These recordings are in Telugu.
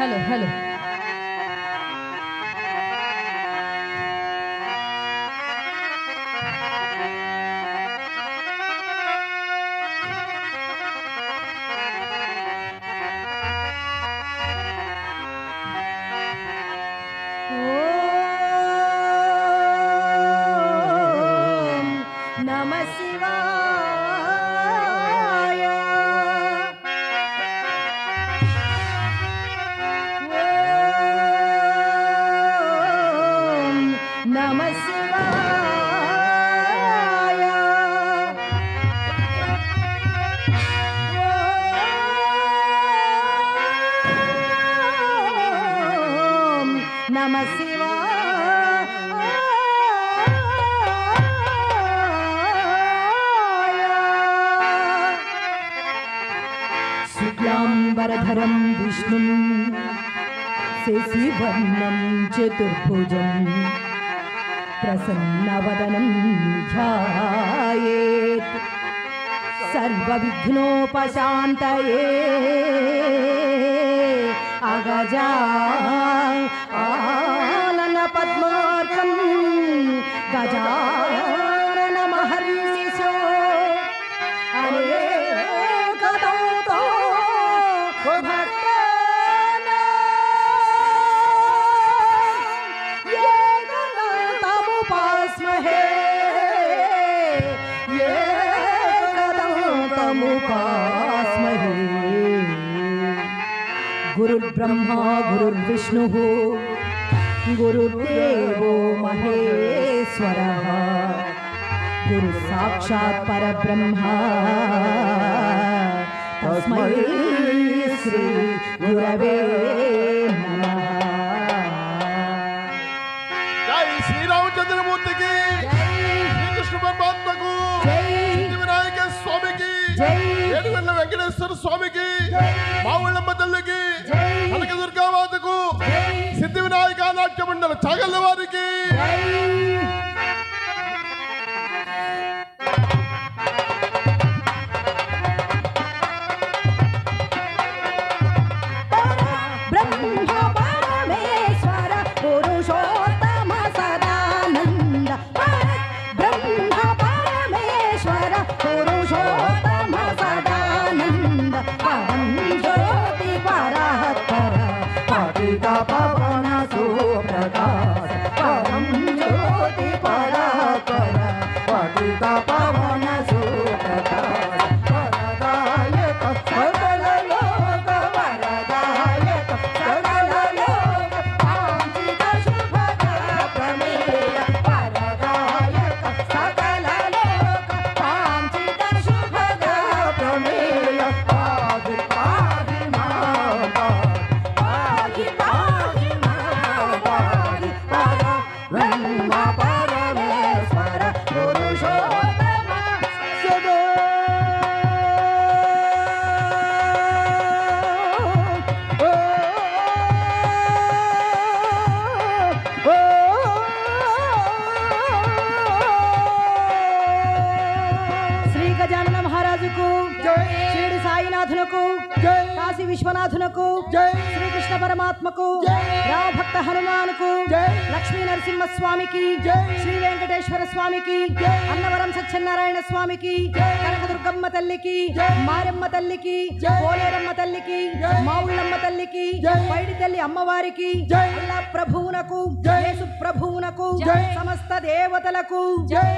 హలో హలో शुक्लांबरधरं विष्णुं शशिवर्णं चतुर्भुजं प्रसन्नवदनं ध्यायेत् सर्वविघ्नोपशान्तये अगजा आनन पद्मार्कं गजानन महर्षिशो गुरुर्ब्रह्मा गुरुर्विष्णुः गुरुर्देवो महेश्वरः गुरुसाक्षात् परब्रह्मा तस्मै श्री गुरवे नमः। जय श्री रामचंद्रमूर्ति की जय, श्री कृष्ण परमात्मा को जय, सिद्धिविनायक स्वामी की जय, ఏడుగొండ వెంకటేశ్వర స్వామికి మా ఊళ్ళమ్మ తల్లికి కనక దుర్గామాతకు సిద్ధి వినాయక నాట్య మండల చాగళ్ళ వారికి काशी विश्वनाथुनकु श्री कृष्ण परमात्मकु राम भक्त हनुमान को लक्ष्मी नरसिंह स्वामी की श्री वेंकटेश्वर स्वामी की अन्नवरम सत्यनारायण स्वामी की कनक दुर्गम्म तल्ली की मारम्म तल्ली की पोलेरम्म तल्ली की माउल्लम्म तल्ली की पैडी तल्ली अम्मवारी की अल्लाह प्रभुवनकु येसु प्रभुवनकु समस्त देवतलकु जय।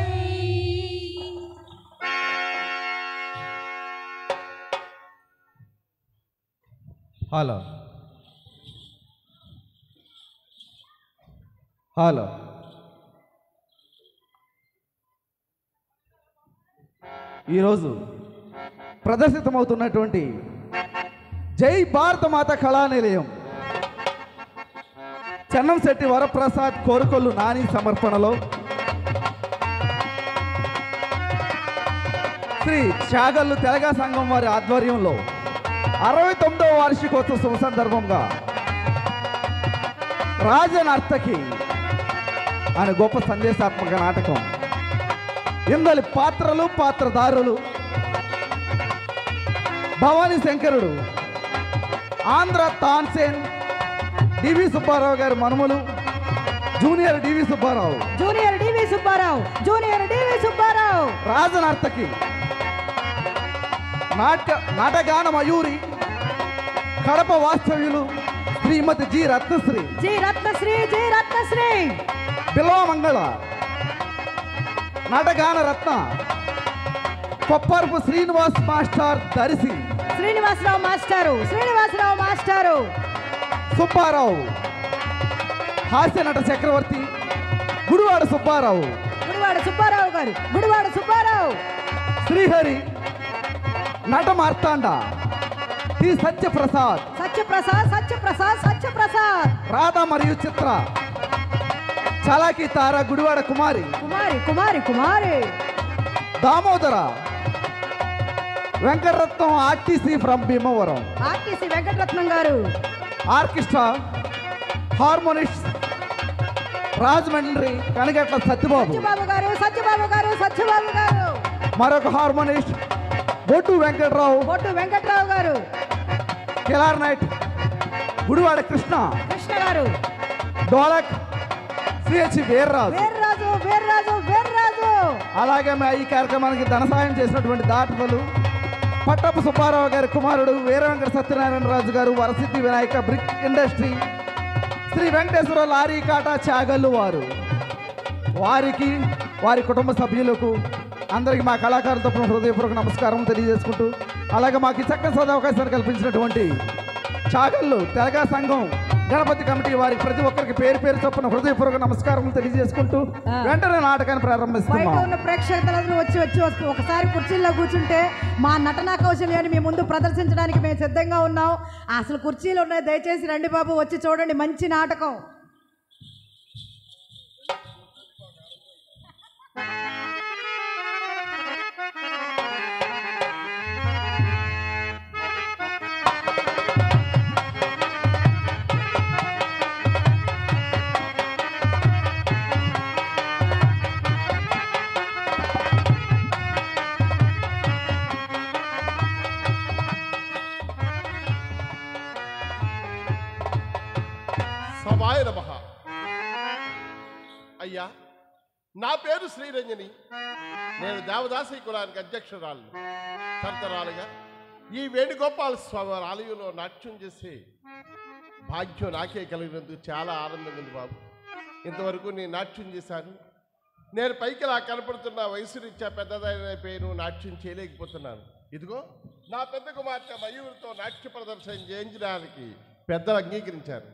హలో హలో ఈరోజు ప్రదర్శితమవుతున్నటువంటి జై భారత మాత కళానిలయం చెన్నంశెట్టి వరప్రసాద్ కోరుకొల్లు నాని సమర్పణలో శ్రీ చాగల్లు తెలగా సంఘం వారి ఆధ్వర్యంలో 69వ వార్షికోత్సవం సందర్భంగా రాజనర్తకి అనే గొప్ప సందేశాత్మక నాటకం ఇందలి పాత్రలు పాత్రధారులు భవానీ శంకరుడు, ఆంధ్ర తాన్సేన్, డివి సుబ్బారావు గారి మనుమలు జూనియర్ డివి సుబ్బారావు, జూనియర్ డివి సుబ్బారావు, జూనియర్ డివి సుబ్బారావు. రాజనర్తకి నాటగాన మయూరి కడప వాస్తవ్యులు శ్రీమతి G Ratnasri, G Ratnasri, G Ratnasri. బిల్వమంగళ నాటగాన రత్న కొప్పరపు శ్రీనివాస్ మాస్టర్ దర్శి, శ్రీనివాసరావు మాస్టారు, శ్రీనివాసరావు మాస్టారు. సుబ్బారావు హాస్య నట చక్రవర్తి గుడివాడ సుబ్బారావు, గుడివాడ సుబ్బారావు గారు, గుడివాడ సుబ్బారావు. శ్రీహరి నట మార్తాండ టి సత్యప్రసాద్, సత్యప్రసాద్, సత్యప్రసాద్, సత్యప్రసాద్. రాధ మరియు చిత్ర చలాకి తార Gudivada Kumari, Kumari, Kumari, Kumari. Damodara Venkataratnam RTC from Bhimavaram, RTC Venkataratnam garu. Orchestra harmonist Rajahmundry Kanagatla Satyababu, Satyababu garu, Satyababu garu, Satyababu గారు. మరొక హార్మోనిస్ట్ బొట్టు వెంకట్రావు, బొట్టు వెంకట్రావు గారు. కిలార్నైట్ గుడివాడ కృష్ణ, కృష్ణ గారు. డోలక్ సిహెచ్ వీర్రాజు. వీర్రాజు, వీర్రాజు, వీర్రాజు. అలాగే మా ఈ కార్యక్రమానికి ధన సాయం చేసినటువంటి దాతలు పట్టపు సుబ్బారావు గారి కుమారుడు Veera Venkata Satyanarayana Raju garu, Varasiddhi Vinayaka brick industry, Sri Venkateswara lorry కాటా చాగల్లు వారికి వారి కుటుంబ సభ్యులకు అందరికీ మా కళాకారుల తరపున హృదయపూర్వక నమస్కారం తెలియజేసుకుంటూ, అలాగే మాకు ఈ చక్కని సదవకాశాన్ని కల్పించినటువంటి చాగల్లు తెలగా సంఘం గణపతి కమిటీ వారికి ప్రతి ఒక్కరికి పేరు పేరు చొప్పున హృదయపూర్వక నమస్కారం తెలియజేసుకుంటూ వెంటనే నాటకాన్ని బయట ప్రారంభిస్తున్నాం. ఉన్న ప్రేక్షకులందరూ వచ్చి ఒకసారి కుర్చీల్లో కూర్చుంటే మా నటనా కౌశల్యాన్ని మీ ముందు ప్రదర్శించడానికి మేము సిద్ధంగా ఉన్నాం. అసలు కుర్చీలు ఉన్నాయి, దయచేసి రండి బాబు, వచ్చి చూడండి. మంచి నాటకం. సభాయ నమః. అయ్యా, నా పేరు శ్రీరంజని. నేను దేవదాసి కులానికి అధ్యక్షురాలు. తరతరాలుగా ఈ వేణుగోపాల స్వామి ఆలయంలో నాట్యం చేసే భాగ్యం నాకే కలిగినందుకు చాలా ఆనందంగా ఉంది బాబు. ఇంతవరకు నేను నాట్యం చేశాను. నేను పైకి ఇలా కనపడుతున్న వయసు రీత్యా పెద్దదైపోయాను, నాట్యం చేయలేకపోతున్నాను. ఇదిగో నా పెద్ద కుమార్తె మయూరితో నాట్య ప్రదర్శన చేయించడానికి పెద్దలు అంగీకరించారు.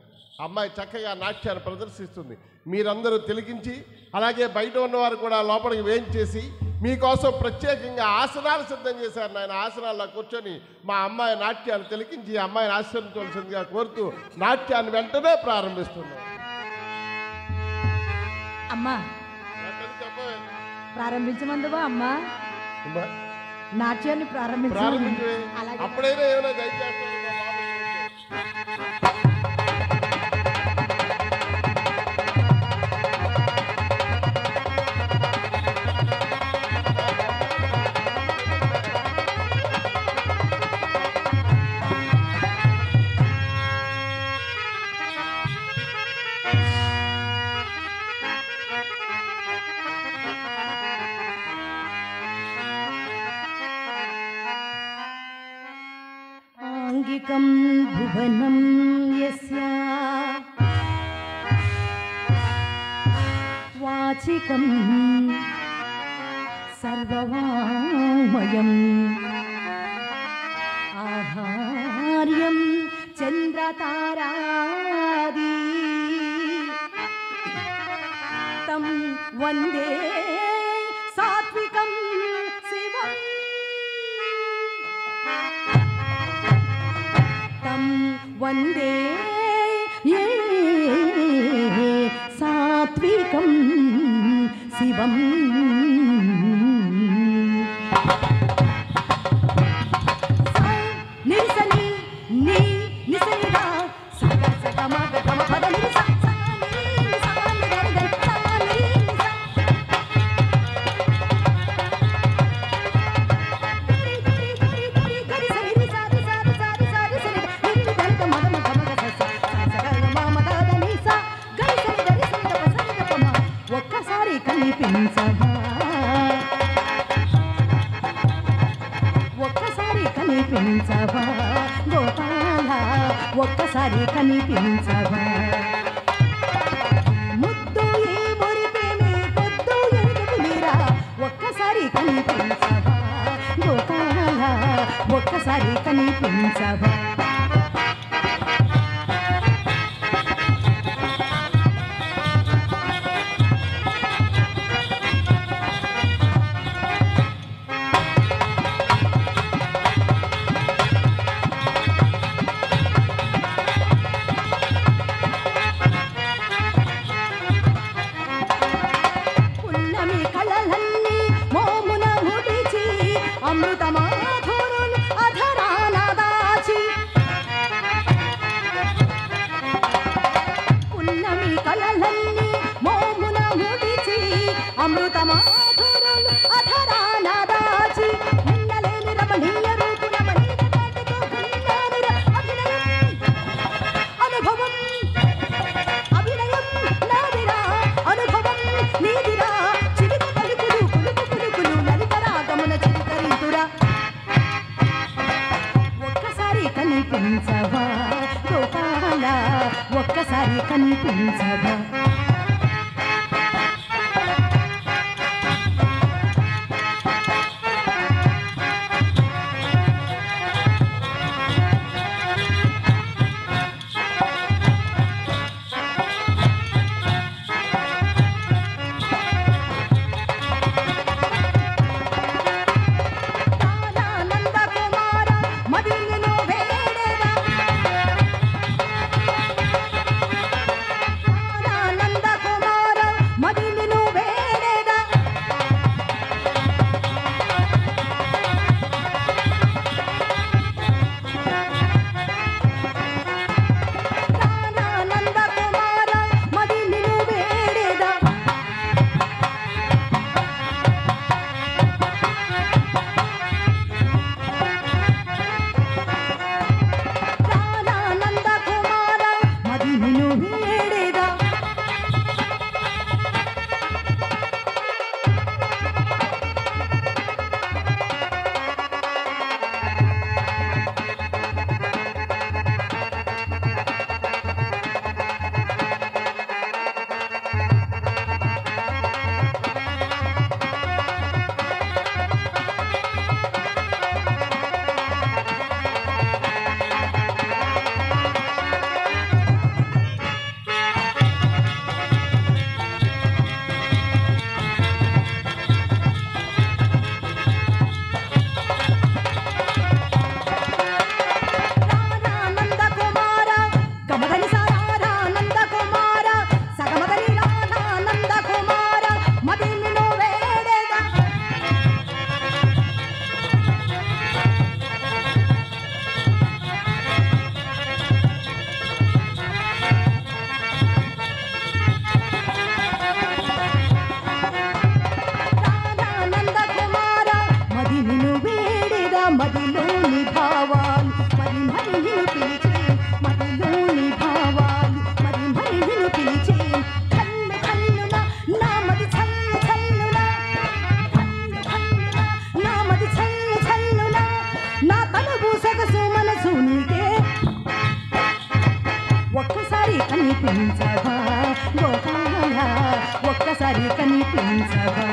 అమ్మాయి చక్కగా నాట్యాన్ని ప్రదర్శిస్తుంది. మీరందరూ తిలకించి, అలాగే బయట ఉన్నవారు కూడా లోపలికి వేయించేసి మీకోసం ప్రత్యేకంగా ఆసనాలు సిద్ధం చేశారు. నాయన ఆసనాల్లో కూర్చొని మా అమ్మాయి నాట్యాన్ని తిలకించి అమ్మాయిని ఆశీర్వదించవలసిందిగా కోరుతూ నాట్యాన్ని వెంటనే ప్రారంభిస్తున్నాం. అమ్మా ప్రారంభించమందువా? అమ్మా నాట్యాన్ని ప్రారంభించే అప్పుడైనా ఏమైనా దయచేస్తాను. ఆంగికం భువనం యస్య వాచికం సర్వవామయం ఆహార్యం చంద్రతారాది తం వందే సాత్వికం శివం తం వందే సాత్వికం శివం నిసని నీ నిసనిదా సగ సగ మగ గమ పద ని స స ని స ని గ గ స ని స గరి గరి గరి సని రి స రి స రి స రి స రి సని ని ని గ గ మగ మగ మగ స స స గ గ మ మగ కనిపించవా గోపాల ఒక్కసారి కనిపించవా ముద్దు ఈ మురిపేమి పొద్దు ఎరుగులిరా ఒక్కసారి కనిపించవా గోపాల ఒక్కసారి కనిపించవా కనిపించవా గోపాల ఒక్కసారి కనిపించవా మదిలోని భావాలు మరి మరి నిన్ను పిలిచే మదిలోని భావాలు మరి మరి నిన్ను పిలిచే కన్ను కన్నున నా మది చల్లు చల్లున కన్ను కన్నున నా మది చల్లు చల్లున నా తనువు సొగసు మనసు నీకే ఒక్కసారి కనిపించవా గోపాల ఒక్కసారి కనిపించవా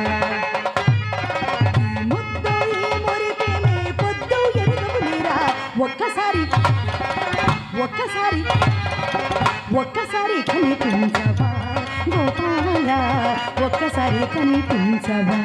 ఒక్కసారి ఒక్కసారి ఒక్కసారి కనిపించవా గోపాల ఒక్కసారి కనిపించవా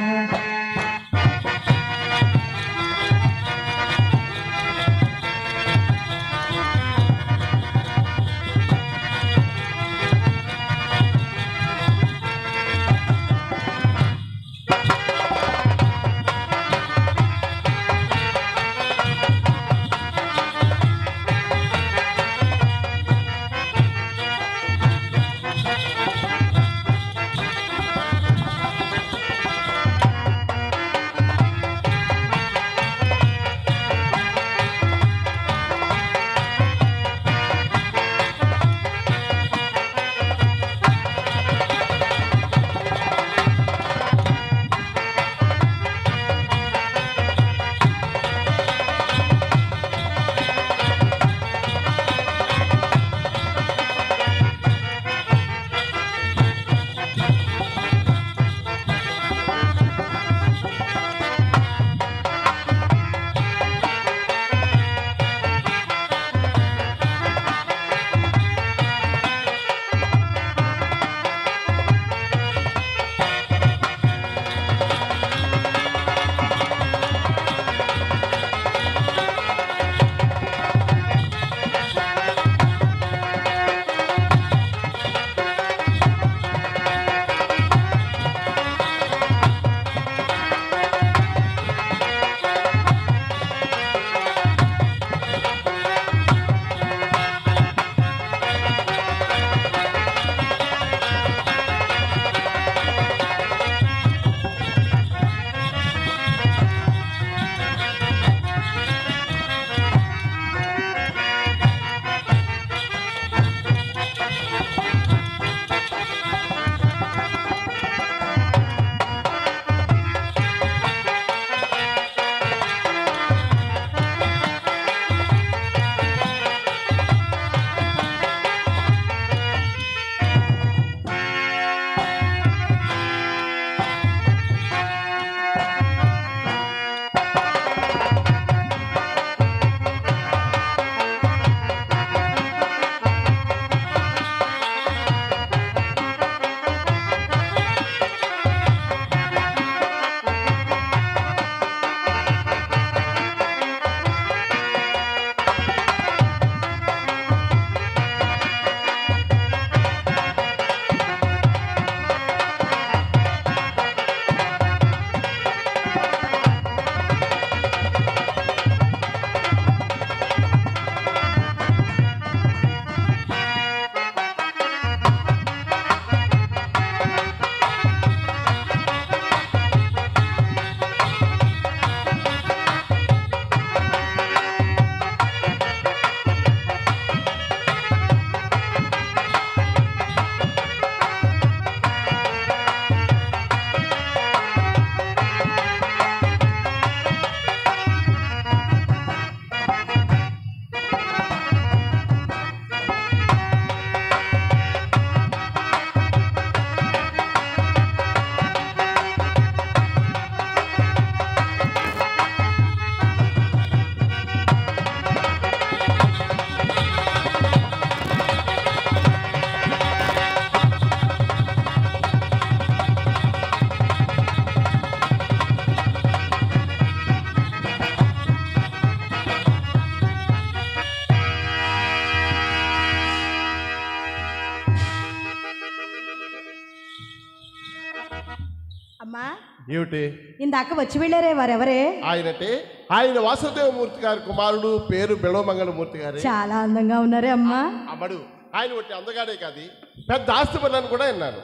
ఏమిటి? ఇందాక వచ్చి వెళ్ళారే వారెవరే? ఆయన వాసుదేవమూర్తి గారి కుమారుడు, పేరు బిళవమంగళమూర్తి గారు. చాలా అందంగా ఉన్నారే అమ్మా. అమ్మడు ఆయన ఒకటి అందగానే కాదు, పెద్ద ఆస్తి పనులను కూడా విన్నాను.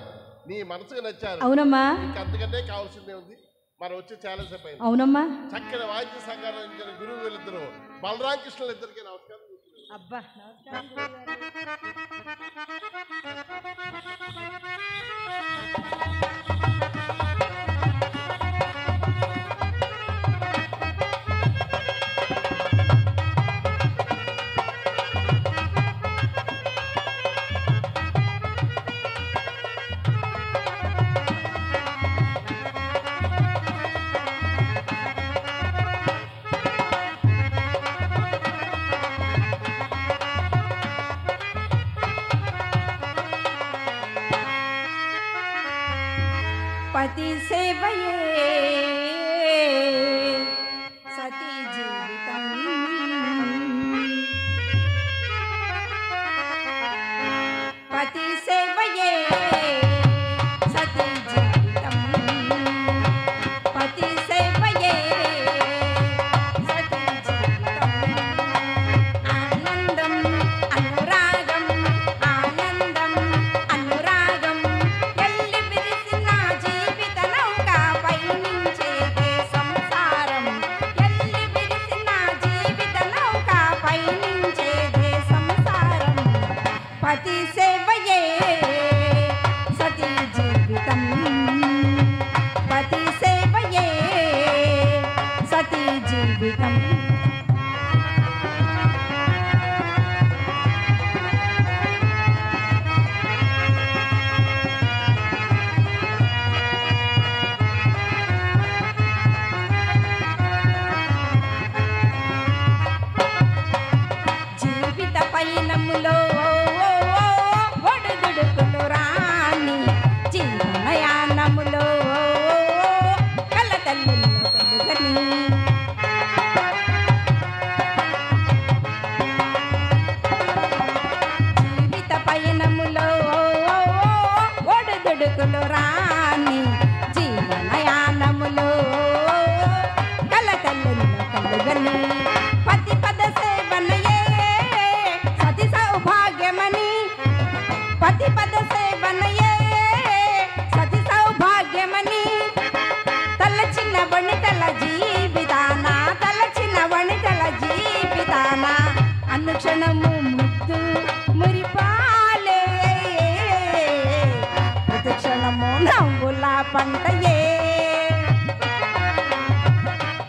నీ మనసుకు నచ్చారు. అవునమ్మా. అంతకంటే కావాల్సిందే ఉంది. మనం వచ్చి చాలా సేపు అయింది. అవునమ్మా. చక్కని వాయిద్య సంగారం గురువు వీళ్ళిద్దరు బలరామకృష్ణులు ఇద్దరికి నమస్కారం. అబ్బా పతి సేవయే సతీ జీవితం, పతి సేవయే సతీ జీవితం, పతి సేవయే సతీ జీవితం. ఆనందం అనురాగం, ఆనందం అనురాగం ఎల్లి విరిసిన జీవిత నౌక పయనించేదే సంసారం, ఎల్లి విరిసిన జీవిత నౌక పయనించేదే సంసారం. పతి సేవయే సతీ జీవితం, పతి సేవయే సతీ జీవితం. జీవిత పయనములో ఒడుదుడుకులు రాని, జీవనయానములో కలతల్లుల్లో కలుగని, జీవిత పయనములో ఒడుదుడుకులు రాని, జీవనయానములో కలతల్లుల్లో కలుగని. పతి పద సేవనయే సతి సౌభాగ్యమని, పతి పద సేవనయే సతి సౌభాగ్యమని, తలచిన వనితల జీవితాన, తలచిన వనితల జీవితాన అనుక్షణము ముద్దు మురిపాలే, ప్రతిక్షణము నవ్వుల పంటయే,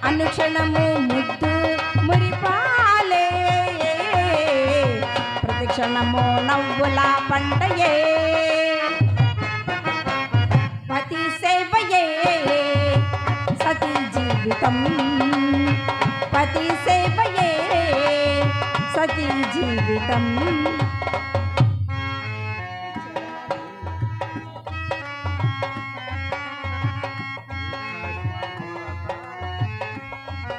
అనుక్షణము ముద్దు మురిపాలే, ప్రతిక్షణము నవ్వుల పంటయే. పతి సేవయే సతీ జీవితం, పతి సేవయే సతీ జీవితం.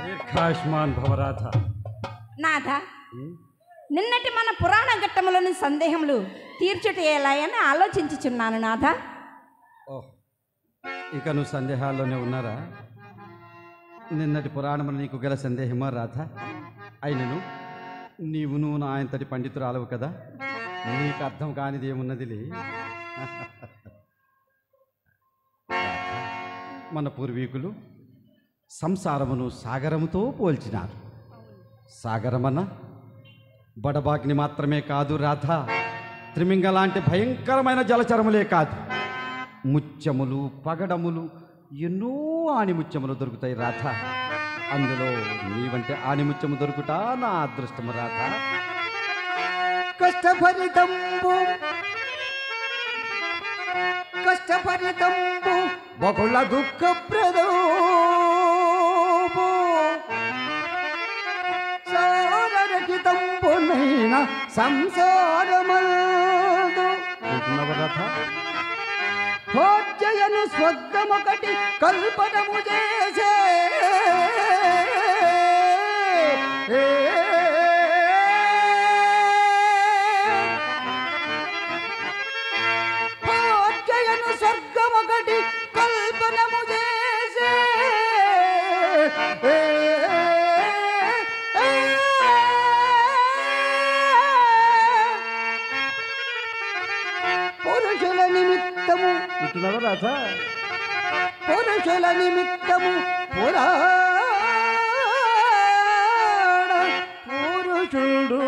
దీర్ఘాయుష్మాన్ భవరాధ. నాథ, నిన్నటి మన పురాణ ఘట్టములోని సందేహములు తీర్చుట ఎలా అని ఆలోచించుచున్నాను నాథ. ఓహ్, ఇక నువ్వు సందేహాల్లోనే ఉన్నారా? నిన్నటి పురాణములు నీకు గల సందేహమా రాధ? అయినను నీవును నా ఆయనంతటి పండితురాలవు కదా, నీకు అర్థం కానిది ఏమున్నదిలే. మన పూర్వీకులు సంసారమును సాగరముతో పోల్చినారు. సాగరమన్న బడబాగ్ని మాత్రమే కాదు రాధ, త్రిమింగ లాంటి భయంకరమైన జలచరములే కాదు, ముత్యములు పగడములు ఎన్నో ఆణిముత్యములు దొరుకుతాయి రాధ. అందులో నీవంటే ఆణిముత్యము దొరుకుట నా అదృష్టము రాధ. కష్టభరితంబు కష్టభరితంబు బహుళ దుఃఖప్రదోపు సారరహితంబునైన సంసారమందు వింటున్నావా రాధ? భోజ్యయను స్వర్గమొకటి కల్పనము చేసే భోజ్యయను స్వర్గమొకటి కల్పనము చేసే వింటున్నావా రాధా? పురుషుల నిమిత్తము పురాణ పురుషుడు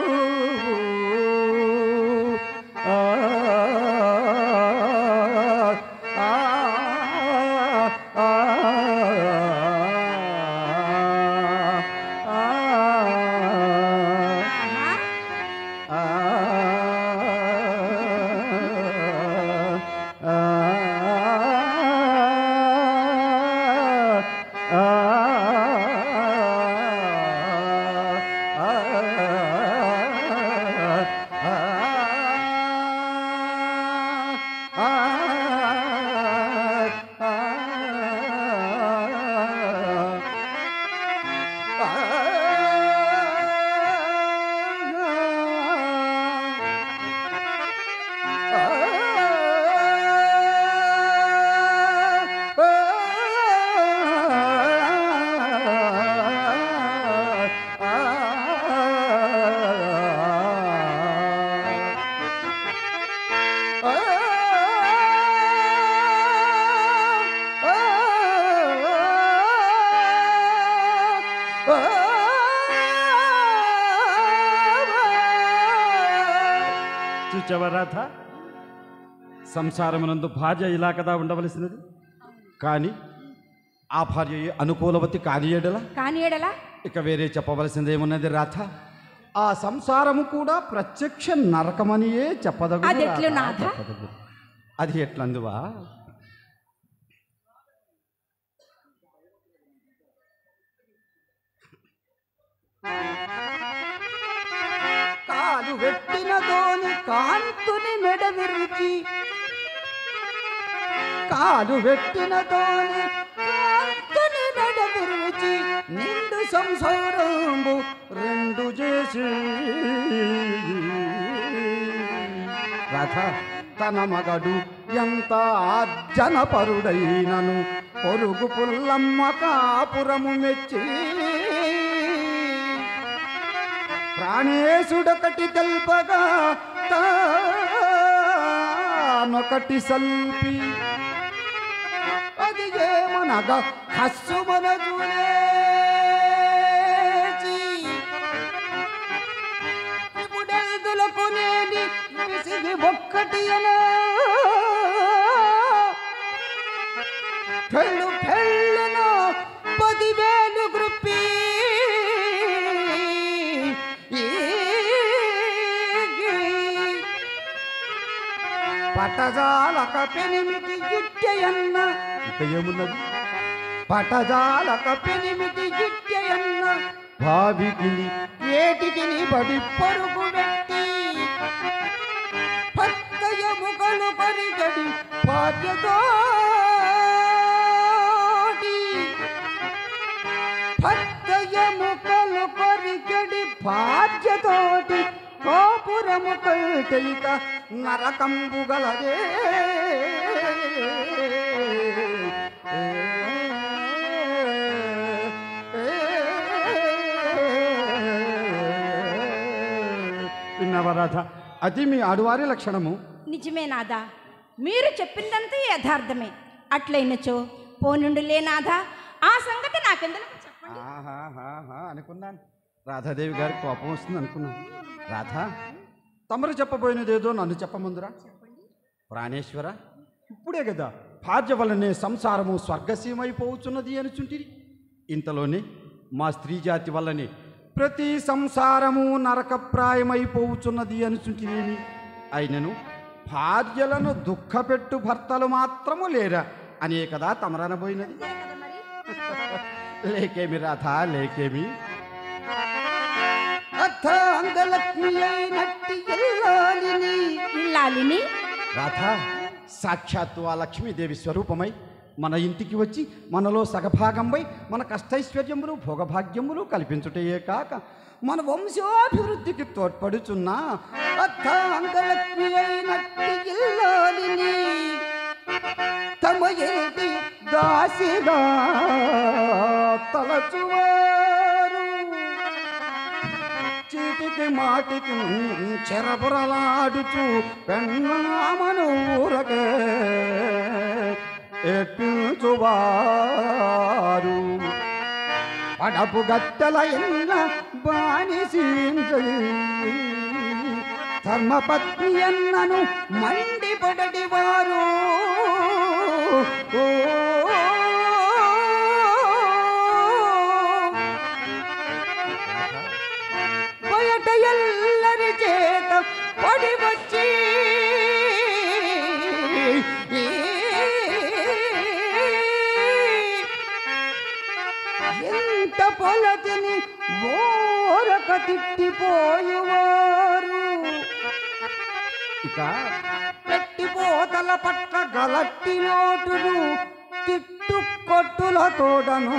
చూచావా రాధ? సంసారమునందు భార్య ఇలా కదా ఉండవలసినది. కానీ ఆ భార్య అనుకూలవతి కానియడలా ఇక వేరే చెప్పవలసిందేమున్నది రాధ? ఆ సంసారము కూడా ప్రత్యక్ష నరకమనియే చెప్పదగు. అది ఎట్లందువా? కాలు వెట్టినదోని కాంతుని మెడ విరిచి, కాలు వెట్టినదోని కాంతుని మెడ విరిచి, నిండు సంసారంబు రెండు చేసి రాధ తన మగడు ఎంత ఆర్జనపరుడైనను పొరుగు పుల్లమ్మ కాపురము మెచ్చి ప్రాణేశుడొకటి తెల్పగా తానొకటి సల్పి అది ఏమనగా హస్సు మన చూలేచి ఇప్పుడెల్దులకు నేని విసిగి ఒక్కటి అలా పెళ్ళు పెళ్ళును 10,000 గ్రూపీ పటజాలక పెనిమిటి గిట్టెయన్న. ఇక ఏమున్నది? పటజాలక పెనిమిటి గిట్టెయన్న భావికిని ఏటికి బడి పరుగు పెట్టి పత్తయ ముఖలు పరిగడి భార్యతోటి, పత్తయ ముఖలు పరిగడి భార్యతోటి కాపురము కైక నరకంబు గలదే. విన్నావా రాధ? అది మీ ఆడువారి లక్షణము. నిజమే నాదా, మీరు చెప్పిందంతా యథార్థమే. అట్లయినచో పోనుండులే నాదా, ఆ సంగతి నాకెందుకు చెప్పండి. అనుకున్నాను రాధాదేవి గారికి కోపం వస్తుంది అనుకున్నాను. రాధ, తమరు చెప్పబోయినదేదో నన్ను చెప్పముందురా. ప్రాణేశ్వర, ఇప్పుడే కదా భార్య వల్లనే సంసారము స్వర్గసీమైపోవచ్చున్నది అనుచుంటిరి. ఇంతలోనే మా స్త్రీ జాతి వల్లనే ప్రతి సంసారము నరకప్రాయమైపోవచ్చున్నది అనుచుంటిరేమి. అయినను భార్యలను దుఃఖపెట్టు భర్తలు మాత్రము లేరా అనే కదా తమరనబోయినది. లేకేమి రాధ, లేకేమి? ఇల్లాలిని రాధ, సాక్షాత్తు ఆ లక్ష్మీదేవి స్వరూపమై మన ఇంటికి వచ్చి మనలో సగభాగంపై మన కష్టైశ్వర్యములు భోగభాగ్యములు కల్పించుటయే కాక మన వంశాభివృద్ధికి తోడ్పడుచున్న అర్థాంగలక్ష్మి అయినట్టి ఇల్లాలిని తమ ఇంటి దాసిగా తలచువారు చీటికి మాటికి చెరపురలాడుచు పెన్నామను ఊరకే ఎప్పించువారు పడపు గట్టల ఎన్న బానిసీంద్రి ధర్మపత్ని అన్నను మండిపడడివారు బయట ఎల్లరి చేత పడి వచ్చి ఎంత పొలతిని ఓరక తిట్టిపోయేవారు ఇక పెట్టిపోతల పట్ల గలట్టి నోటును తిట్టు కొట్టుల తోడను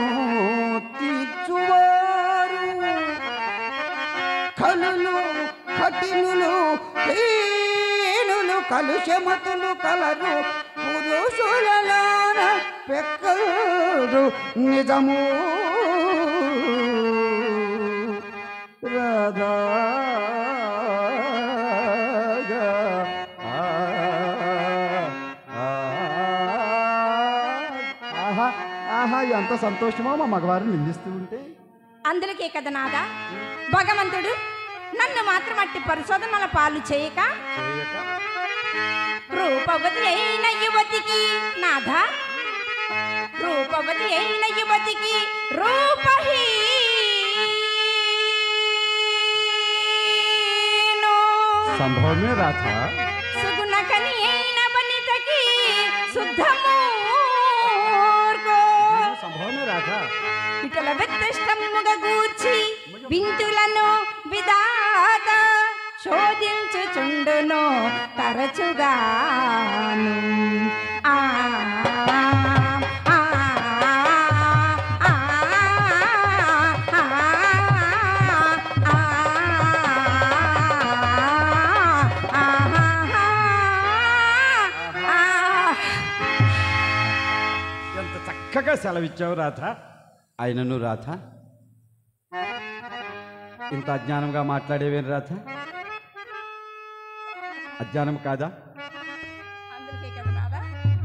తీర్చువారు కలులు కఠినులు హీనులు కలుషమతులు కలరు పురుషులలోన పెక్కరు నిజము రాధా ఆహా ఎంత సంతోషమో మా మగవారు నిందిస్తూ ఉంటే. అందులకే కదా నాదా భగవంతుడు నన్ను మాత్రం అట్టి పరిశోధనల పాలు చేయక రూపవతి అయిన యువతికి నాథా రూపవతి అయిన యువతికి రూపహీనో సంభవమే రాధ. సుగుణకని అయిన వనితకి శుద్ధమూర్ఖో సంభవమే రాధ. ఇటల వ్యతిష్టముగా గూర్చి వింతులను విధాత శోధించుచుండును తరచుగాను ఆ ఆ, ఆ, ఎంత చక్కగా సెలవిచ్చావు రాధ. అయినను రాధ ఇంత అజ్ఞానంగా మాట్లాడేవేం రాధ? అజ్ఞానం కాదా? అందుకే కదా నాదా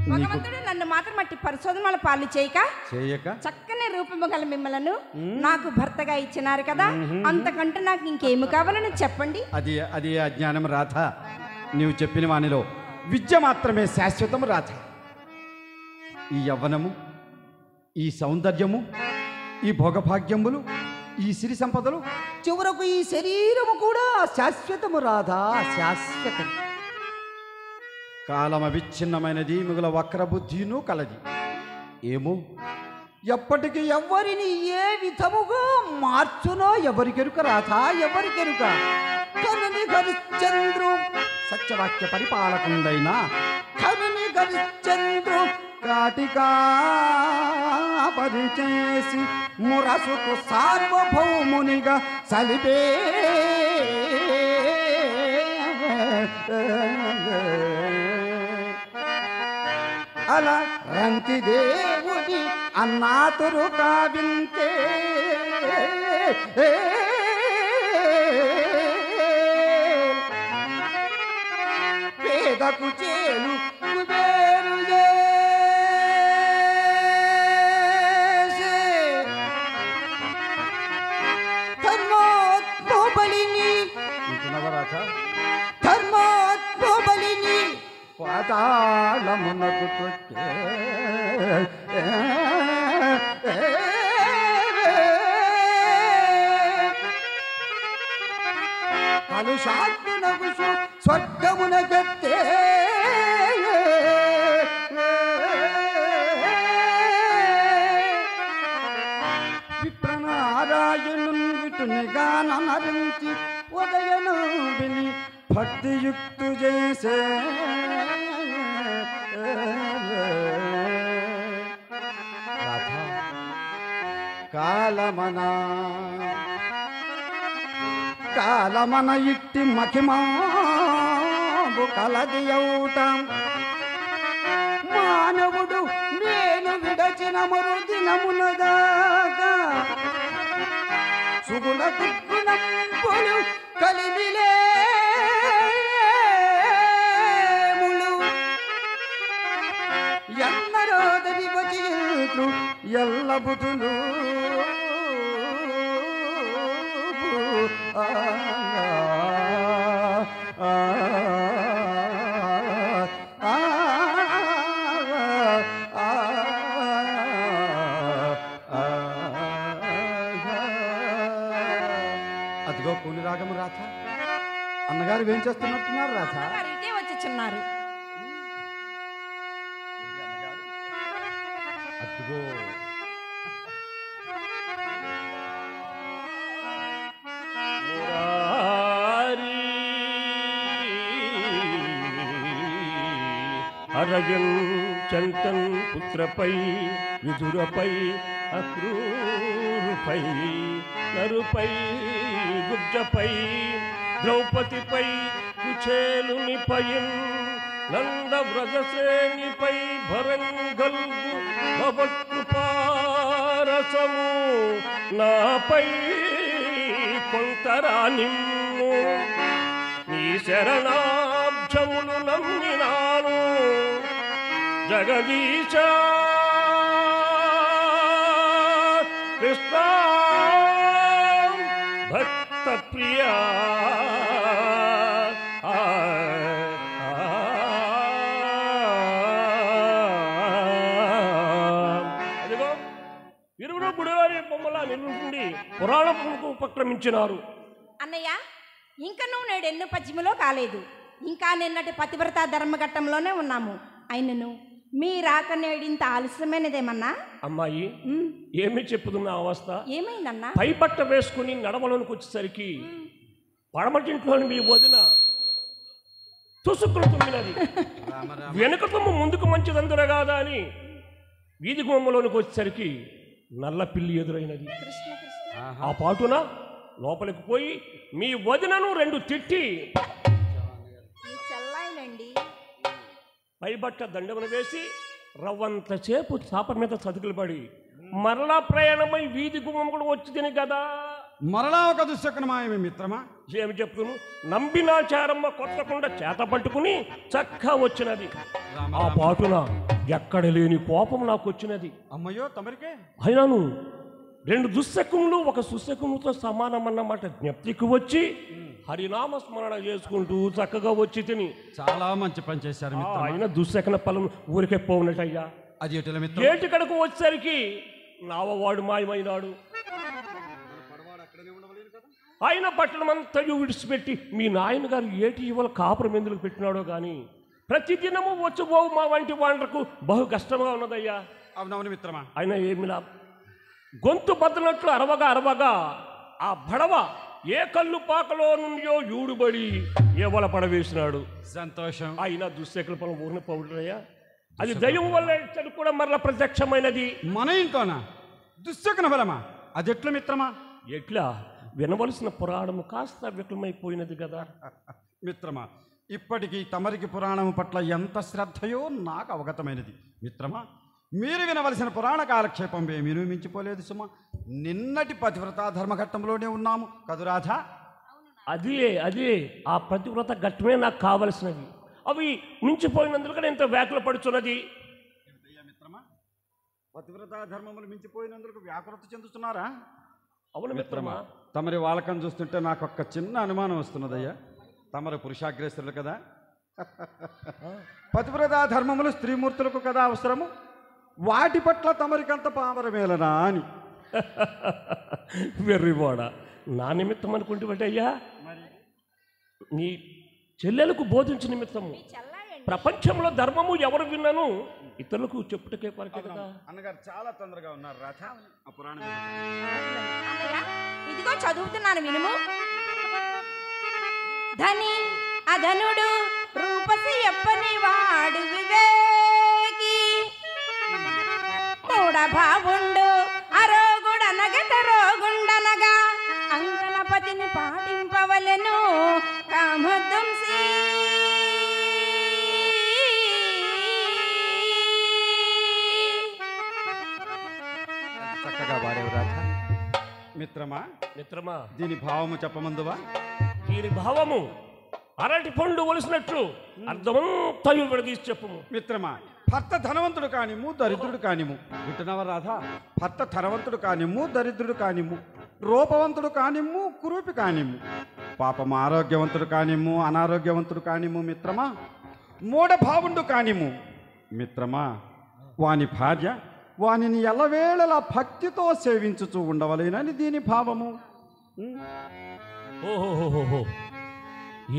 భగవంతుడు నన్ను మాత్రం అట్టి పరిశోధనల పాలు చేయక చక్కని రూపము గల మిమ్మలను నాకు భర్తగా ఇచ్చినారు కదా, అంతకంటే నాకు ఇంకేమి కావాలని చెప్పండి. అది అజ్ఞానం రాధ. నీవు చెప్పిన వానిలో విద్య మాత్రమే శాశ్వతం రాధ. ఈ యవ్వనము, ఈ సౌందర్యము, ఈ భోగభాగ్యములు, ఈ సిరి సంపదలు, చివరకు ఈ శరీరము కూడా శాశ్వతము రాధా, శాశ్వతం. కాలం అవిచ్ఛిన్నమైనది, మిగుల వక్రబుద్ధిను కలది. ఏమో ఎప్పటికి ఎవరిని ఏ విధముగా మార్చునో ఎవరికెరుక రాధా, ఎవరికెరుక. కనుని గరిశ్చంద్రు సత్యవాక్య పరిపాలకుండైన కనుని గరిశ్చంద్రు కాటికా పరిచేసి మురసుకు సార్వభౌమునిగా సలిపే అలా రంతి దేవుని అన్నాతురు కావింతే పేదకు చేలు కుబేరు ధర్మోత్బలిని పాతాళమునకు తొక్కే కలుషాత్మునకు స్వర్గమునకెత్తే విప్రనారాయణు విటునిగా నరించి ఉదయను విని భక్తియుక్తు చేసే కాలమన ఇట్టి మహిమాబు కలది అవుతాం. మానవుడు నేను విడచిన మరు దినమునదాకా గుణ దుర్గుణంబులు కలిమిలే ఎన్నరోద విభజించు ఎల్ల బుధులు అదిగో కూలి రాగము రాధ. అన్నగారు ఏం చేస్తున్నట్టున్నారు రాధ? ఇదే వచ్చుచున్నారు. అదిగో అరగన్ చంతన్ పుత్రపై విదురపై అక్రూరుపై నరుపై గుజ్జపై ద్రౌపదిపై కుచేలునిపై నందవ్రజశ్రేణిపై భరంగల్గు భవత్కృపారసము నాపై కొంతరా నిమ్ము నీ శరణాబ్జములు నమ్మినాను జగదీశ కృష్ణ భక్త ప్రియా అదిగో ఇరువురు గుడివారి బొమ్మలా నిలుండి పురాణములకు ఉపక్రమించినారు. అన్నయ్య, ఇంకా నువ్వు నేడు ఎన్నో పశ్చిమలో కాలేదు. ఇంకా నిన్నటి పతివ్రత ధర్మఘట్టంలోనే ఉన్నాము. అయినను మీ రాక నేడింత ఆలస్యమైనదేమన్నా? అమ్మాయి, ఏమి చెప్పుతున్నా అవస్థ? ఏమైందన్నా? పై బట్ట వేసుకుని నడవలోనికి వచ్చేసరికి పడమటింట్లోని మీ వదిన తుసుకులు తుమ్మినది. వెనుక తుమ్ము ముందుకు మంచిదందుర కాదా అని వీధి గుమ్మలోనికి వచ్చేసరికి నల్ల పిల్లి ఎదురైనది. ఆ పాటున లోపలికి పోయి మీ వదినను రెండు తిట్టి పైబట్ట దండమును వేసి రవ్వంతసేపు చాప మీద చతుకులు పడి మరలా ప్రయాణమై వీధి గుమ్మం కూడా వచ్చి తిని కదా. మరలా ఒక దుశ్శకునమాయమే మిత్రమా. ఏమి చెప్తును? నంబినాచారమ్మ కొత్తకుండా చేత పట్టుకుని చక్కగా వచ్చినది. ఆ పాటున ఎక్కడ లేని కోపం నాకు వచ్చినది. అమ్మయ్యో తమరికే. అయినాను రెండు దుశ్శకుములు ఒక సుశకుముతో సమానమన్నమాట జ్ఞప్తికి వచ్చి హరినామ స్మరణ చేసుకుంటూ చక్కగా వచ్చి తిని చాలా మంచి పని చేశారు. ఆయన దుశ్శకన పొలం ఊరికే పోవునట్టయ్యా. అది ఏటికడకు వచ్చేసరికి నావవాడు మాయమైనాడు. ఆయన పట్టణమంతా విడిచిపెట్టి మీ నాయన గారు ఏటి ఇవాళ కాపురం ఎందుకు పెట్టినాడో కానీ ప్రతిదినము వచ్చిపోవు మా వంటి వాళ్ళకు బహు కష్టంగా ఉన్నదయ్యా. అవునవును మిత్రమా. ఆయన ఏమిలా గొంతు బద్దనట్లు అరవగా ఆ బడవ ఏ కళ్ళు పాకలో నుండియో యూడుబడి ఏవల పడవేసినాడు. సంతోషం. అయినా దుశ్శకుల పొలం ఊరిని పౌడరయ్యా. అది దయ్యం వల్ల ఇచ్చడు కూడా మరలా ప్రత్యక్షమైనది. మన ఇంట్లోనా దుశ్శకున బలమా? అది ఎట్లా మిత్రమా? ఎట్లా? వినవలసిన పురాణము కాస్త విఫలమైపోయినది కదా మిత్రమా. ఇప్పటికీ తమరికి పురాణము పట్ల ఎంత శ్రద్ధయో నాకు అవగతమైనది మిత్రమా. మీరు వినవలసిన పురాణ కాలక్షేపం ఏమీ మించిపోలేదు సుమా. నిన్నటి పతివ్రత ధర్మఘట్టంలోనే ఉన్నాము కదురాధా. అదే ఆ పతివ్రత ఘట్టమే నాకు కావలసినది. అవి మించిపోయినందుకు ఎంత వ్యాకుల పడుచున్నది మిత్రమా. పతివ్రత ధర్మములు మించిపోయినందుకు వ్యాకులత చెందుతున్నారా? అవును మిత్రమా. తమరి వాళ్ళకం చూస్తుంటే నాకు ఒక చిన్న అనుమానం వస్తున్నదయ్యా. తమరు పురుషాగ్రేసరులు కదా. పతివ్రత ధర్మములు స్త్రీమూర్తులకు కదా అవసరము. వాటి పట్ల తమరికంత పామరమేలనా అని. వెర్రివాడ, నా నిమిత్తం అనుకుంటే అయ్యా నీ చెల్లెలకు బోధించు నిమిత్తము. ప్రపంచంలో ధర్మము ఎవరు విన్నాను ఇతరులకు చెప్పుటకే కొరకే కదా. అన్నగారు చాలా తొందరగా ఉన్నారు రాధ. ఆ పురాణం ఇదిగో చదువుతున్నాను వినుము. ధని అధనుడు రూపసి ఎప్పని వాడు వివేకి మూఢభావుండు అరోగుడనగట రోగుండనగా అంగనపతిని పాటింపవలెను కామధ్వంసి. చక్కగా వాడేవు రాధ. మిత్రమా మిత్రమా, దీని భావము చెప్పమందువా? దీని భావము అరటి పండు ఒలిసినట్లు అర్థమంతయు విడదీసి చెప్పుము. మిత్రమా, భర్త ధనవంతుడు కానిము దరిద్రుడు కానిము, వింటున్నావా రాధా? భర్త ధనవంతుడు కానిము దరిద్రుడు కానిము, రూపవంతుడు కానిము కురూపి కానిము, పాపం ఆరోగ్యవంతుడు కానిము అనారోగ్యవంతుడు కానిము మిత్రమా, మూఢభావుండు కానిము మిత్రమా, వాని భార్య వానిని ఎల్లవేళలా భక్తితో సేవించుచూ ఉండవలేనని దీని భావము. ఓహోహోహో,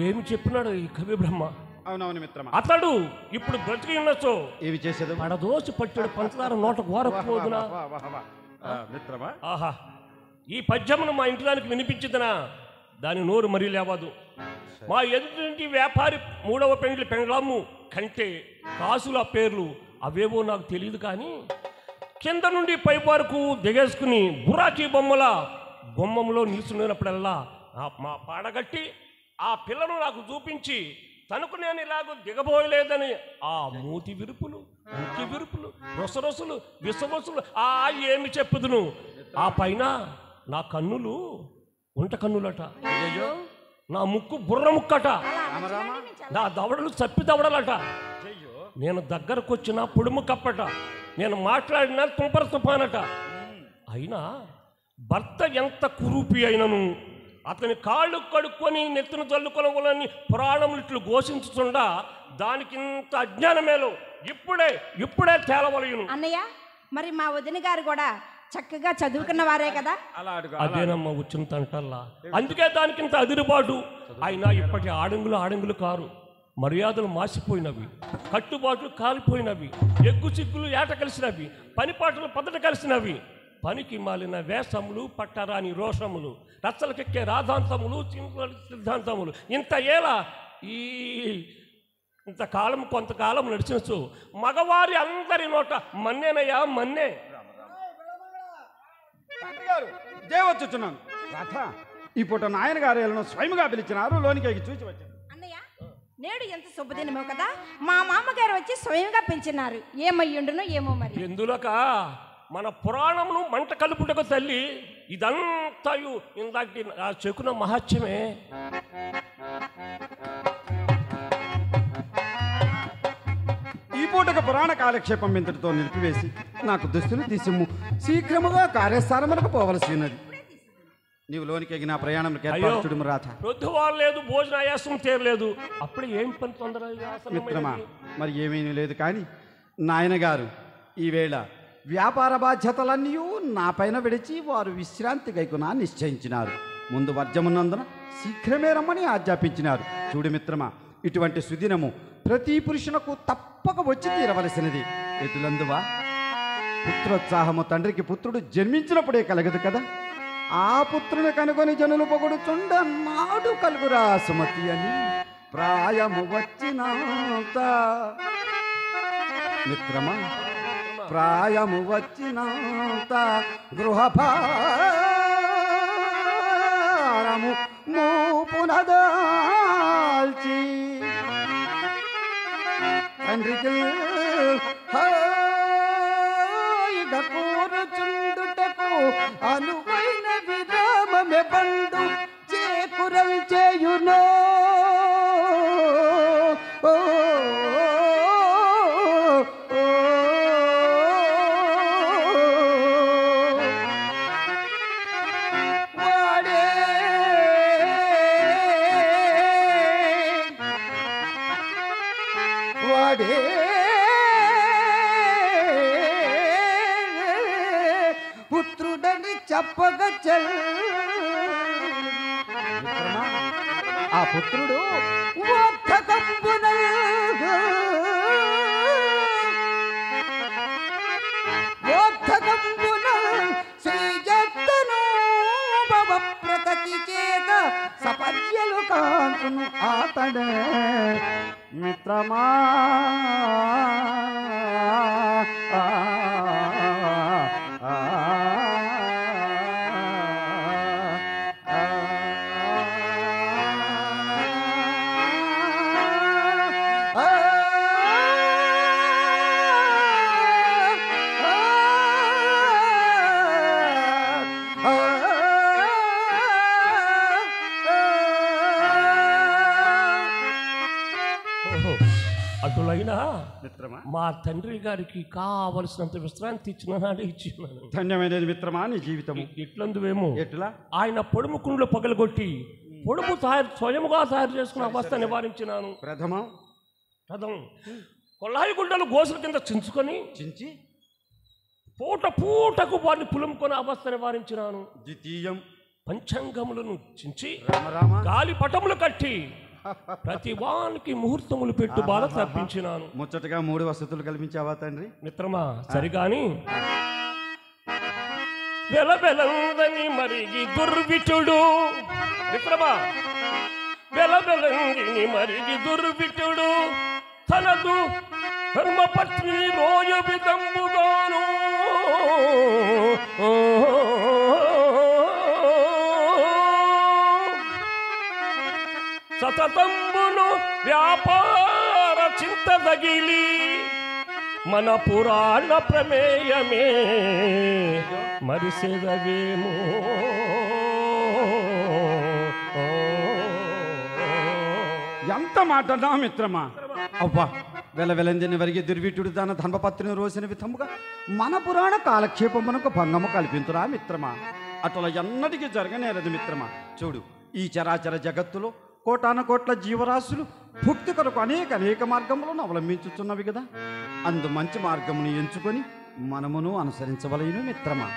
ఏమి చెప్పినాడు ఈ కవి బ్రహ్మ? అవునవును మిత్రమా. అతడు ఇప్పుడు బ్రతికి ఉండొచ్చు. ఏమి చేసేది? పడదోసి పట్టుడు పంచదార నోట గోరకపోదునా? మిత్రమా, ఆహా, ఈ పద్యమును మా ఇంటిదానికి వినిపించదనా? దాని నోరు మరీ లేవదు. మా ఎదుటి వ్యాపారి 3వ పెండ్లి పెండ్లాము కంటే కాసుల పేర్లు అవేవో నాకు తెలియదు, కానీ కింద నుండి పై వరకు దిగేసుకుని బురాకీ బొమ్మల బొమ్మలో నిలుచున్నప్పుడల్లా మా పాడగట్టి ఆ పిల్లను నాకు చూపించి తనకు నేను ఇలాగ దిగబోయలేదని ఆ మూతి విరుపులు ముక్కి విరుపులు రొసరొసలు విసవసులు ఏమి చెప్పుదును. ఆ పైన నా కన్నులు ఉంట కన్నులట, నా ముక్కు బుర్ర ముక్కట, నా దవడలు చప్పి దవడలట, నేను దగ్గరకు వచ్చిన పొడుము కప్పట, నేను మాట్లాడిన తుంపర తుపానట. అయినా భర్త ఎంత కురూపి అయినను అతని కాళ్ళు కడుక్కొని నెత్తును చల్లుకొనని పురాణములు ఇట్లు ఘోషించుచుండా దానికి ఇంత అజ్ఞానమేలో ఇప్పుడే తేలవలయును. అన్నయ్య, మరి మా వదిన గారు కూడా చక్కగా చదువుకున్న వారే కదా? అదేనమ్మా వచ్చిన తంటల్లా, అందుకే దానికి ఇంత అదిరిబాటు. అయినా ఇప్పటి ఆడంగులు కారు, మర్యాదలు మాసిపోయినవి, కట్టుబాట్లు కాలిపోయినవి, ఎగ్గు చిగ్గులు ఏట కలిసినవి, పనిపాటలు పదట కలిసినవి, పనికి మాలిన వేషములు పట్టరాని రోషములు, రచ్చలకెక్కే రాధాంతములు సిద్ధాంతములు, ఇంతకాలం కొంతకాలం నడిచినచ్చు మగవారి అందరి నోట మన్నేనయ్యా మన్నే. దేవచ్చుచున్నాను రాధ, ఈ పూట నాయన గారు స్వయంగా పిలిచినారు, లోనికి చూసి వచ్చాను. అన్నయ్య, నేడు ఎంత శుభదినమో కదా, మా మామగారు వచ్చి స్వయంగా పిలిచినారు. ఏమయ్యుండునో ఏమో మరి. ఎందులక మన పురాణమును మంట కలుపుటకు తల్లి, ఇదంతాయు ఇందాక ఆ చెకున మహత్యమే. ఈ పూటకు పురాణ కాలక్షేపం ఇంతటితో నిలిపివేసి నాకు దుస్తులు తీసిమ్ము, శీఘ్రముగా కార్యస్థానములకు పోవలసి ఉన్నది. నీవు లోనికి ఎగిన ప్రయాణం రాధ. రొద్దువారు లేదు, భోజన ఆయాసం తీరలేదు, అప్పుడే ఏం పని తొందర మిత్రమా? మరి ఏమీ లేదు, కానీ నాయన గారు ఈవేళ వ్యాపార బాధ్యతలన్నీ నా పైన విడిచి వారు విశ్రాంతి గైకున నిశ్చయించినారు. ముందు వర్జమున్నందున శీఘ్రమే రమ్మని ఆజ్ఞాపించినారు. చూడు మిత్రమా, ఇటువంటి సుదినము ప్రతి పురుషునకు తప్పక వచ్చి తీరవలసినది. ఎటులందువా? పుత్రోత్సాహము తండ్రికి పుత్రుడు జన్మించినప్పుడే కలగదు కదా. ఆ పుత్రుని కనుగొని జనులు పొగుడుచుండ నాడు కలుగురా సుమతి అని ప్రాయము వచ్చినంత. మిత్రమా, ప్రాయము వచ్చినంత గృహభారము మూపునదాల్చి తండ్రికి కూరుచుండుటకు అనువైన విరామమే బండు చేకురం చేయునో. పుత్రుడని చెప్పగ ఆ పుత్రుడు ప్రగతి చేత సపర్యలు కాంచును ఆతడే. మిత్రమా, అటులైనా మిత్రమా మా తండ్రి గారికి కావలసినంత విశ్రాంతి ఇచ్చిన నాడే ఇచ్చినాను. ధన్యమైనది మిత్రమా నీ జీవితము. ఇట్లందువేమో ఎట్లా ఆయన పొడుము కుండ్లు పగలగొట్టి పొడుము స్వయముగా తయారు చేసుకున్న అవస్థ నివారించినాను. ప్రథమం కొల్లాయి గుండెలు గోసుల కింద చించుకొని చించి పూట పూటకు వారిని పులుముకొని అవస్థ నివారించినాను. ద్వితీయం పంచాంగములను చించి రామరామ గాలి పటములు కట్టి ప్రతి వానికి ముహూర్తములు పెట్టు బాధ తప్పించినాను. ముచ్చటగా 3 వసతులు కల్పించావా తండ్రి? మిత్రమా సరిగాని వెలబెలందని మరిగి దుర్విటుడు మిత్రమా వెలబెలందని మరిగి దుర్విటుడు తనదు ధర్మపత్ని రోయ విధంబుగాను సతతంబును వ్యాపార చింత తగిలి మన పురాణ ప్రమేయమే మరిసెదవేమో. ఎంత మాటనా మిత్రమా? అవ్వా వెలవెలంజని వరిగి దుర్విటుడు తన ధర్మపత్రిని రోసిన విధముగా మన పురాణ కాలక్షేపమునకు భంగము కల్పించురా మిత్రమా. అట్లా ఎన్నటికీ జరగనేరదు మిత్రమా. చూడు ఈ చరాచర జగత్తులో కోటాన కోట్ల జీవరాశులు భుక్తి కొరకు అనేక మార్గములను అవలంబించుతున్నవి కదా. అందు మంచి మార్గమును ఎంచుకొని మనమును అనుసరించవలేను మిత్రమా.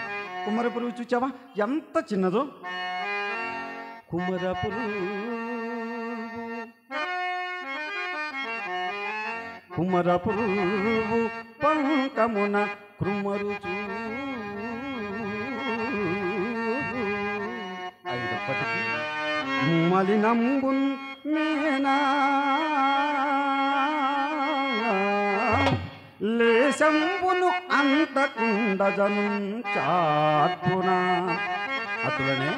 కుమ్మర పురుగు చూచావా ఎంత చిన్నదో? కుమ్మర పురుగు పంకమున కృమ్మరుచు అయినప్పటికీ మలినంబున్ మేనా లేశంబును అంతకుండజను చాత్పున. అటులనే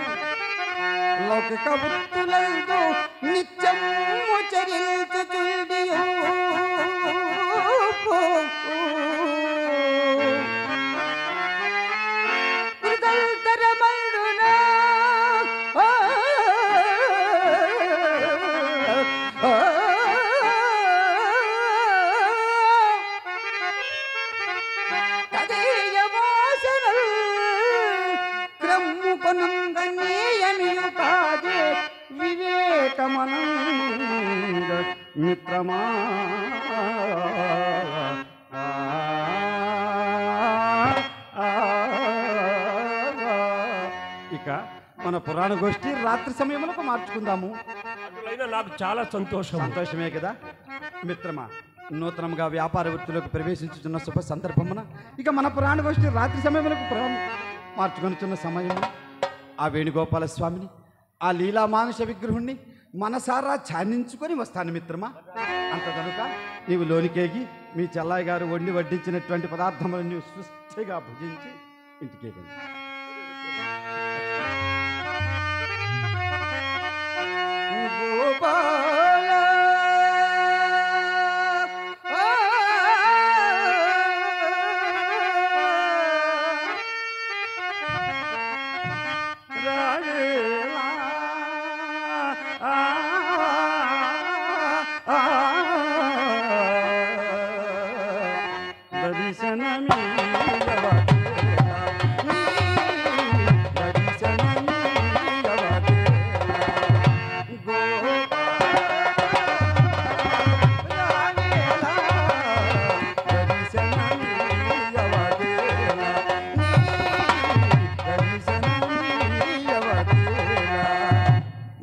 లౌకిక వృత్తులందు నిత్యము చరించుచుండియు వివేకమనంద మిత్రమా. ఇక మన పురాణ గోష్ఠి రాత్రి సమయంలో మార్చుకుందాము. అటులైనా నాకు చాలా సంతోషమే కదా మిత్రమా. నూతనంగా వ్యాపార వృత్తిలోకి ప్రవేశించుతున్న శుభ సందర్భమున ఇక మన పురాణ గోష్ఠి రాత్రి సమయంలో మార్చుకొనిచున్న సమయం ఆ వేణుగోపాల స్వామిని ఆ లీలా మానుష విగ్రహుణ్ణి మనసారా ఛానించుకొని వస్తాను మిత్రమా. అంత కనుక నీవు లోనికేగి మీ చెల్లాయి గారు వండి వడ్డించినటువంటి పదార్థములను సృష్టిగా భుజించి ఇంటికేగి గోపాల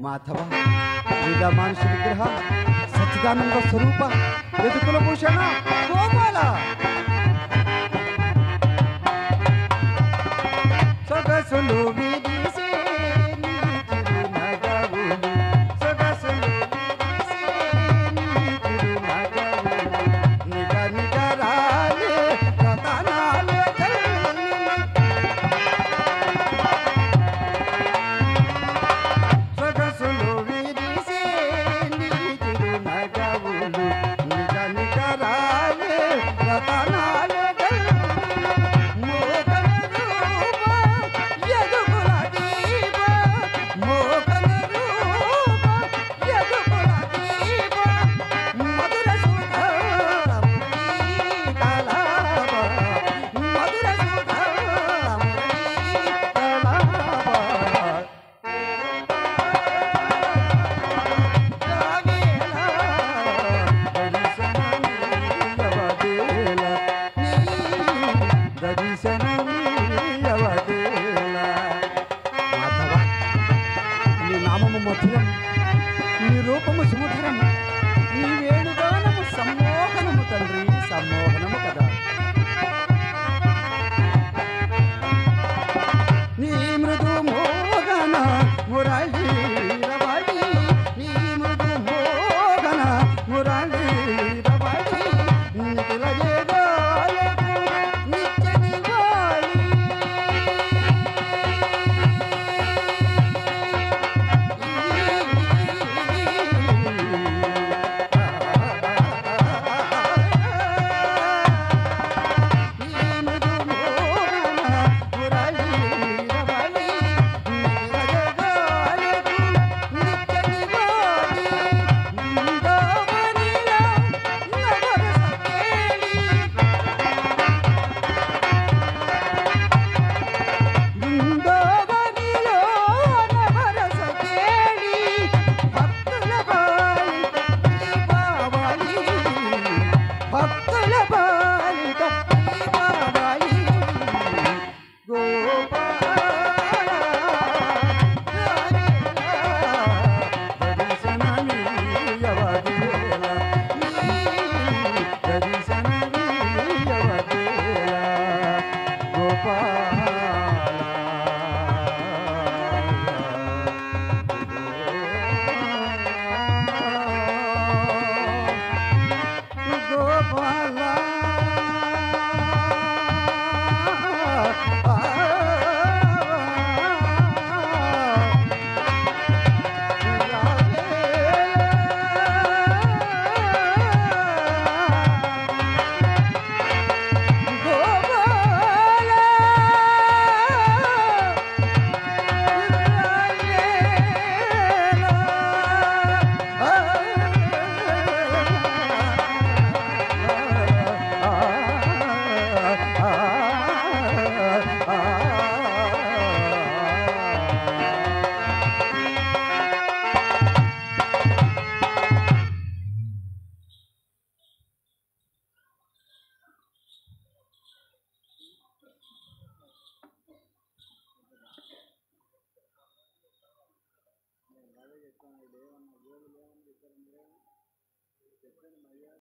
మాధవ లీలా మానుష విగ్రహ సచ్చిదానంద స్వరూప యదుకుల భూషణ గోపాల సొగసులు విడిసే నీ చిరునగవులు, సొగసులు విడిసే నీ చిరునగవులు, నిగ నిగరాలే రతనాలు కల్లిన. సొగసులు విడిసే నీ చిరునగవులు, నిగ నిగరాలే రతనాలు కల్లిన. మోగన రూప యదుకుల